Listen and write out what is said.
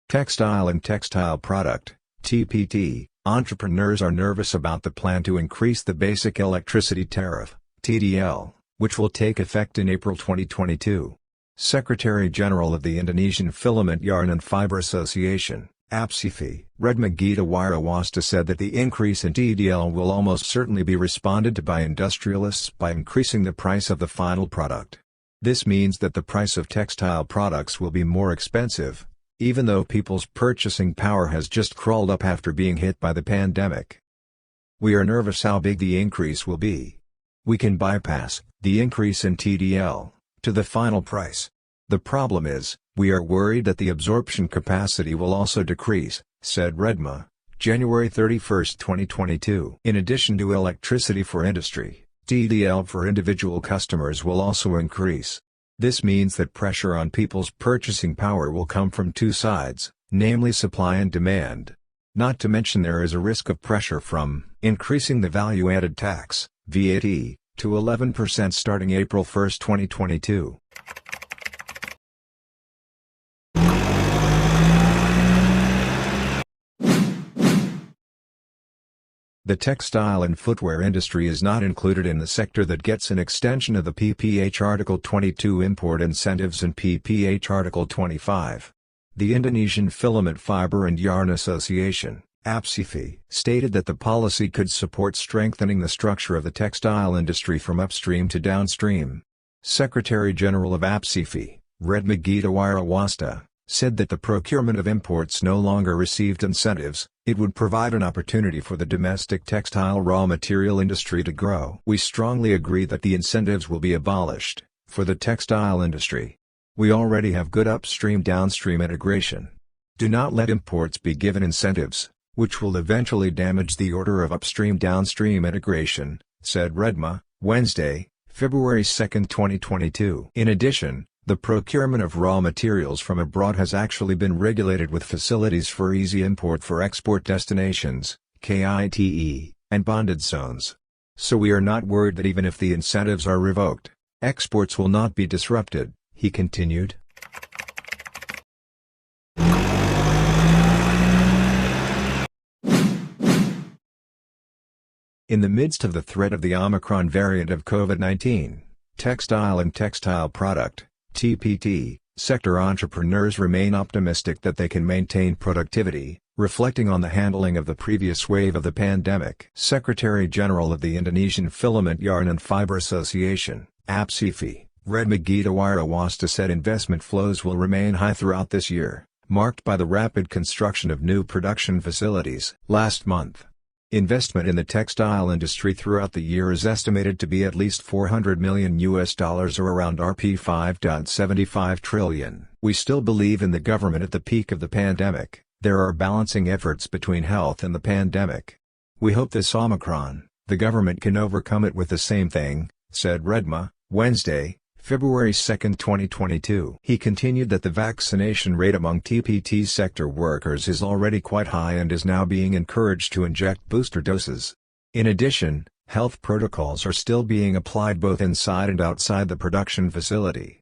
Textile and textile product, TPT, entrepreneurs are nervous about the plan to increase the basic electricity tariff, TDL, which will take effect in April 2022. Secretary-General of the Indonesian Filament Yarn and Fiber Association, APSIFI, Retma Gita Wirawasta said that the increase in TDL will almost certainly be responded to by industrialists by increasing the price of the final product. This means that the price of textile products will be more expensive, even though people's purchasing power has just crawled up after being hit by the pandemic. We are nervous how big the increase will be. We can bypass the increase in TDL to the final price. The problem is, we are worried that the absorption capacity will also decrease, said Retma, January 31, 2022. In addition to electricity for industry, TDL for individual customers will also increase. This means that pressure on people's purchasing power will come from two sides, namely supply and demand. Not to mention there is a risk of pressure from increasing the value-added tax, VAT, to 11% starting April 1, 2022. The textile and footwear industry is not included in the sector that gets an extension of the PPH Article 22 import incentives and PPH Article 25. The Indonesian Filament Fiber and Yarn Association, APSIFI, stated that the policy could support strengthening the structure of the textile industry from upstream to downstream. Secretary-General of APSIFI, Retma Gita Wirawasta, said that the procurement of imports no longer received incentives. It would provide an opportunity for the domestic textile raw material industry to grow. We strongly agree that the incentives will be abolished for the textile industry. We already have good upstream-downstream integration. Do not let imports be given incentives, which will eventually damage the order of upstream-downstream integration, said Retma, Wednesday, February 2, 2022. In addition, the procurement of raw materials from abroad has actually been regulated with facilities for easy import for export destinations, KITE, and bonded zones. So we are not worried that even if the incentives are revoked, exports will not be disrupted, he continued. In the midst of the threat of the Omicron variant of COVID-19, textile and textile product, TPT, sector entrepreneurs remain optimistic that they can maintain productivity, reflecting on the handling of the previous wave of the pandemic. Secretary-General of the Indonesian Filament Yarn and Fiber Association, APSIFI, Retma Gita Wirawasta said investment flows will remain high throughout this year, marked by the rapid construction of new production facilities. Last month, investment in the textile industry throughout the year is estimated to be at least $400 million or around Rp 5.75 trillion. We still believe in the government at the peak of the pandemic. There are balancing efforts between health and the pandemic. We hope this Omicron, the government can overcome it with the same thing, said Retma, Wednesday, February 2, 2022. He continued that the vaccination rate among TPT sector workers is already quite high and is now being encouraged to inject booster doses. In addition, health protocols are still being applied both inside and outside the production facility.